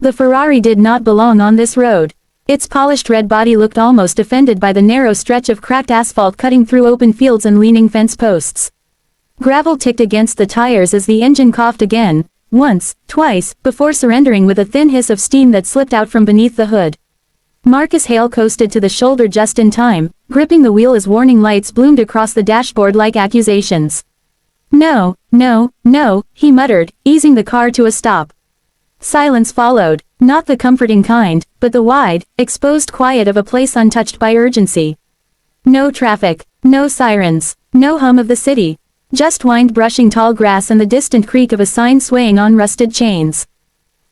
The Ferrari did not belong on this road. Its polished red body looked almost offended by the narrow stretch of cracked asphalt cutting through open fields and leaning fence posts. Gravel ticked against the tires as the engine coughed again, once, twice, before surrendering with a thin hiss of steam that slipped out from beneath the hood. Marcus Hale coasted to the shoulder just in time, gripping the wheel as warning lights bloomed across the dashboard like accusations. "No, no, no," he muttered, easing the car to a stop. Silence followed, not the comforting kind, but the wide, exposed quiet of a place untouched by urgency. No traffic, no sirens, no hum of the city. Just wind brushing tall grass and the distant creak of a sign swaying on rusted chains.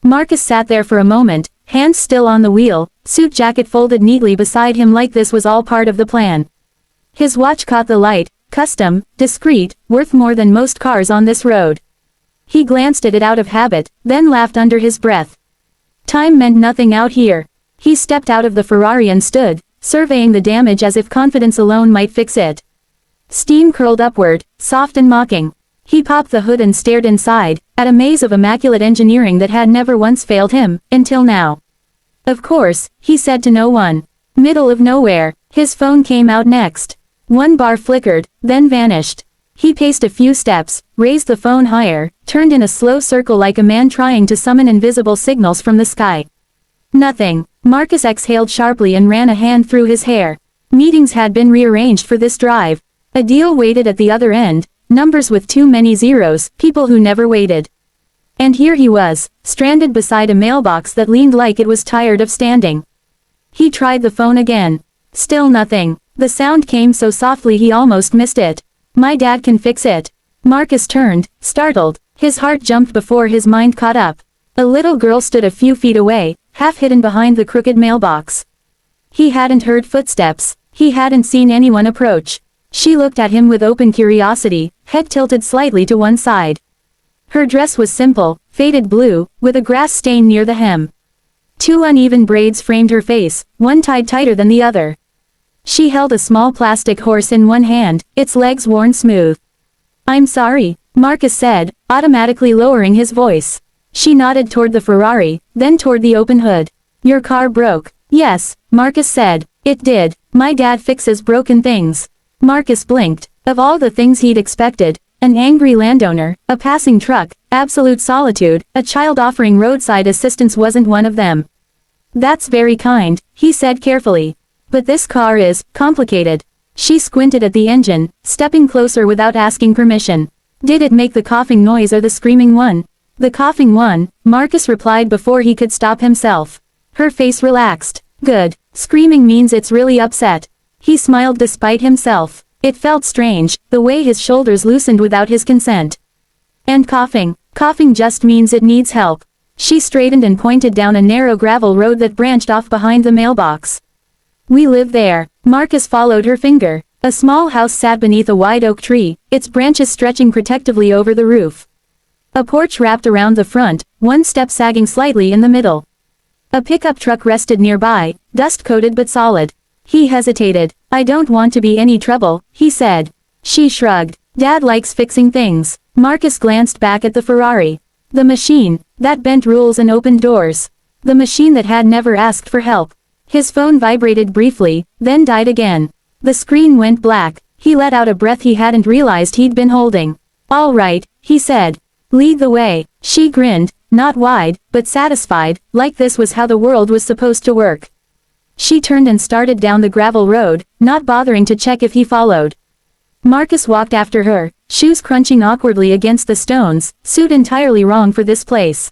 Marcus sat there for a moment, hands still on the wheel, suit jacket folded neatly beside him like this was all part of the plan. His watch caught the light, custom, discreet, worth more than most cars on this road. He glanced at it out of habit, then laughed under his breath. Time meant nothing out here. He stepped out of the Ferrari and stood, surveying the damage as if confidence alone might fix it. Steam curled upward, soft and mocking. He popped the hood and stared inside, at a maze of immaculate engineering that had never once failed him, until now. "Of course," he said to no one. Middle of nowhere. His phone came out next. One bar flickered, then vanished. He paced a few steps, raised the phone higher, turned in a slow circle like a man trying to summon invisible signals from the sky. Nothing. Marcus exhaled sharply and ran a hand through his hair. Meetings had been rearranged for this drive. A deal waited at the other end, numbers with too many zeros, people who never waited. And here he was, stranded beside a mailbox that leaned like it was tired of standing. He tried the phone again. Still nothing. The sound came so softly he almost missed it. "My dad can fix it." Marcus turned, startled. His heart jumped before his mind caught up. A little girl stood a few feet away, half hidden behind the crooked mailbox. He hadn't heard footsteps. He hadn't seen anyone approach. She looked at him with open curiosity, head tilted slightly to one side. Her dress was simple, faded blue, with a grass stain near the hem. Two uneven braids framed her face, one tied tighter than the other. She held a small plastic horse in one hand, its legs worn smooth. "I'm sorry," Marcus said, automatically lowering his voice. She nodded toward the Ferrari, then toward the open hood. "Your car broke." "Yes," Marcus said. "It did. My dad fixes broken things." Marcus blinked. Of all the things he'd expected, an angry landowner, a passing truck, absolute solitude, a child offering roadside assistance wasn't one of them. "That's very kind," he said carefully. "But this car is complicated." She squinted at the engine, stepping closer without asking permission. "Did it make the coughing noise or the screaming one?" "The coughing one," Marcus replied before he could stop himself. Her face relaxed. "Good. Screaming means it's really upset." He smiled despite himself. It felt strange, the way his shoulders loosened without his consent. "And coughing. Coughing just means it needs help." She straightened and pointed down a narrow gravel road that branched off behind the mailbox. "We live there." Marcus followed her finger. A small house sat beneath a wide oak tree, its branches stretching protectively over the roof. A porch wrapped around the front, one step sagging slightly in the middle. A pickup truck rested nearby, dust-coated but solid. He hesitated. "I don't want to be any trouble," he said. She shrugged. "Dad likes fixing things." Marcus glanced back at the Ferrari. The machine, that bent rules and opened doors. The machine that had never asked for help. His phone vibrated briefly, then died again. The screen went black. He let out a breath he hadn't realized he'd been holding. "All right," he said. "Lead the way." She grinned, not wide, but satisfied, like this was how the world was supposed to work. She turned and started down the gravel road, not bothering to check if he followed. Marcus walked after her, shoes crunching awkwardly against the stones, suit entirely wrong for this place.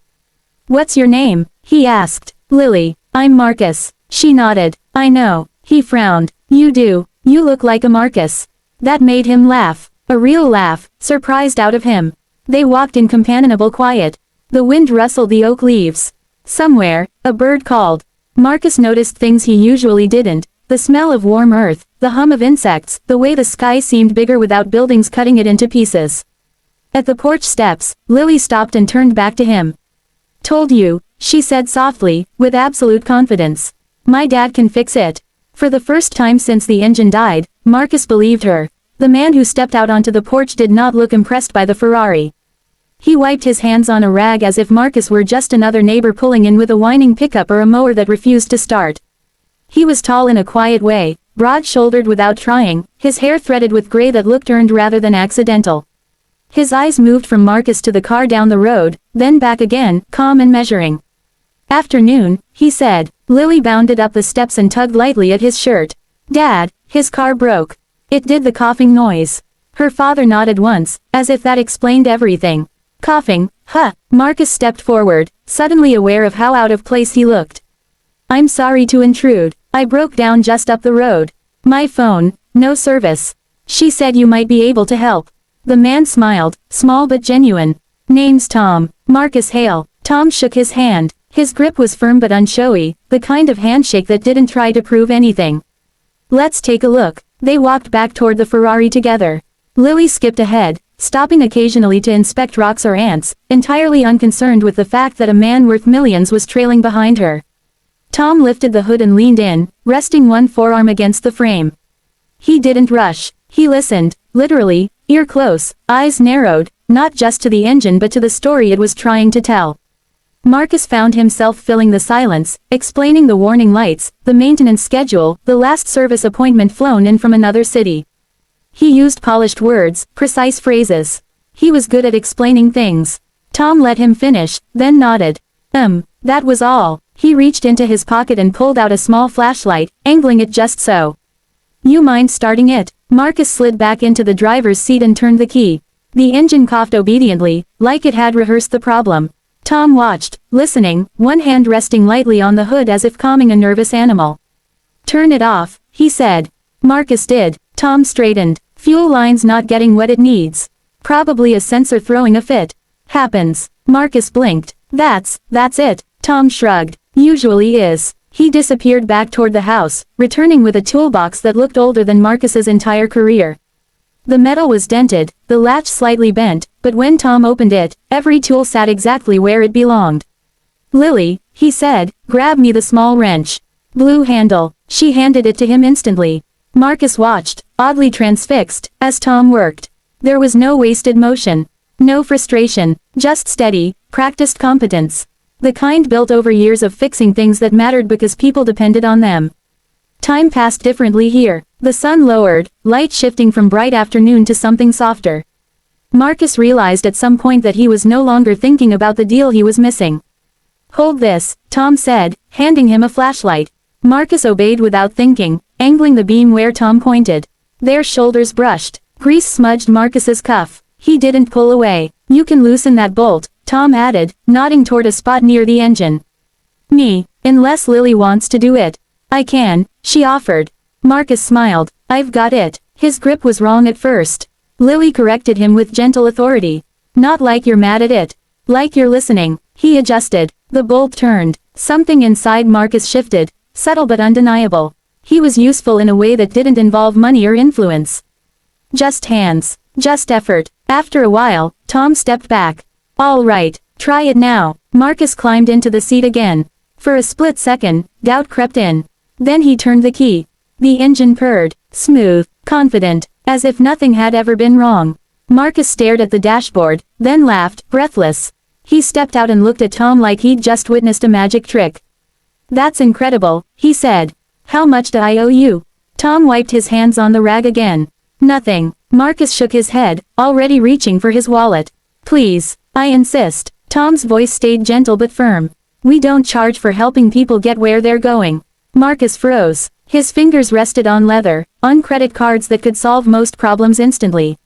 "What's your name?" he asked. "Lily." "I'm Marcus." She nodded. "I know." He frowned. "You do. You look like a Marcus." That made him laugh. A real laugh, surprised out of him. They walked in companionable quiet. The wind rustled the oak leaves. Somewhere, a bird called. Marcus noticed things he usually didn't, the smell of warm earth, the hum of insects, the way the sky seemed bigger without buildings cutting it into pieces. At the porch steps, Lily stopped and turned back to him. "Told you," she said softly, with absolute confidence. "My dad can fix it." For the first time since the engine died, Marcus believed her. The man who stepped out onto the porch did not look impressed by the Ferrari. He wiped his hands on a rag as if Marcus were just another neighbor pulling in with a whining pickup or a mower that refused to start. He was tall in a quiet way, broad-shouldered without trying, his hair threaded with gray that looked earned rather than accidental. His eyes moved from Marcus to the car down the road, then back again, calm and measuring. "Afternoon," he said. Lily bounded up the steps and tugged lightly at his shirt. "Dad, his car broke." It did the coughing noise. Her father nodded once, as if that explained everything. Coughing, huh? Marcus stepped forward, suddenly aware of how out of place he looked. "I'm sorry to intrude. I broke down just up the road. My phone, no service. She said you might be able to help." The man smiled, small but genuine. "Name's Tom, Marcus Hale." Tom shook his hand. His grip was firm but unshowy, the kind of handshake that didn't try to prove anything. "Let's take a look." They walked back toward the Ferrari together. Lily skipped ahead, stopping occasionally to inspect rocks or ants, entirely unconcerned with the fact that a man worth millions was trailing behind her. Tom lifted the hood and leaned in, resting one forearm against the frame. He didn't rush. He listened, literally, ear close, eyes narrowed, not just to the engine but to the story it was trying to tell. Marcus found himself filling the silence, explaining the warning lights, the maintenance schedule, the last service appointment flown in from another city. He used polished words, precise phrases. He was good at explaining things. Tom let him finish, then nodded. That was all. He reached into his pocket and pulled out a small flashlight, angling it just so. "You mind starting it?" Marcus slid back into the driver's seat and turned the key. The engine coughed obediently, like it had rehearsed the problem. Tom watched, listening, one hand resting lightly on the hood as if calming a nervous animal. "Turn it off," he said. Marcus did. Tom straightened. "Fuel line's not getting what it needs. Probably a sensor throwing a fit." "Happens." Marcus blinked. That's it." Tom shrugged. "Usually is." He disappeared back toward the house, returning with a toolbox that looked older than Marcus's entire career. The metal was dented, the latch slightly bent, but when Tom opened it, every tool sat exactly where it belonged. "Lily," he said, "grab me the small wrench. Blue handle." She handed it to him instantly. Marcus watched, oddly transfixed, as Tom worked. There was no wasted motion. No frustration, just steady, practiced competence. The kind built over years of fixing things that mattered because people depended on them. Time passed differently here. The sun lowered, light shifting from bright afternoon to something softer. Marcus realized at some point that he was no longer thinking about the deal he was missing. "Hold this," Tom said, handing him a flashlight. Marcus obeyed without thinking, angling the beam where Tom pointed. Their shoulders brushed. Grease smudged Marcus's cuff. He didn't pull away. "You can loosen that bolt," Tom added, nodding toward a spot near the engine. "Me, unless Lily wants to do it." "I can," she offered. Marcus smiled. "I've got it." His grip was wrong at first. Lily corrected him with gentle authority. "Not like you're mad at it. Like you're listening." He adjusted. The bolt turned. Something inside Marcus shifted, subtle but undeniable. He was useful in a way that didn't involve money or influence. Just hands. Just effort. After a while, Tom stepped back. "All right, try it now." Marcus climbed into the seat again. For a split second, doubt crept in. Then he turned the key. The engine purred, smooth, confident, as if nothing had ever been wrong. Marcus stared at the dashboard, then laughed, breathless. He stepped out and looked at Tom like he'd just witnessed a magic trick. "That's incredible," he said. "How much do I owe you?" Tom wiped his hands on the rag again. "Nothing." Marcus shook his head, already reaching for his wallet. "Please, I insist." Tom's voice stayed gentle but firm. "We don't charge for helping people get where they're going." Marcus froze. His fingers rested on leather, on credit cards that could solve most problems instantly.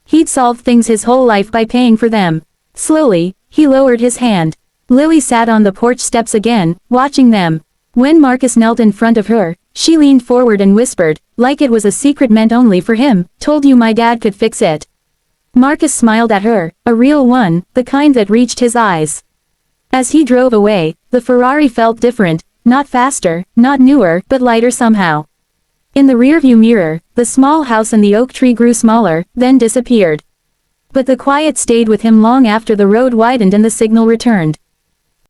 He'd solved things his whole life by paying for them. Slowly, he lowered his hand. Lily sat on the porch steps again, watching them. When Marcus knelt in front of her, she leaned forward and whispered, like it was a secret meant only for him, "Told you my dad could fix it." Marcus smiled at her, a real one, the kind that reached his eyes. As he drove away, the Ferrari felt different, not faster, not newer, but lighter somehow. In the rearview mirror, the small house and the oak tree grew smaller, then disappeared. But the quiet stayed with him long after the road widened and the signal returned.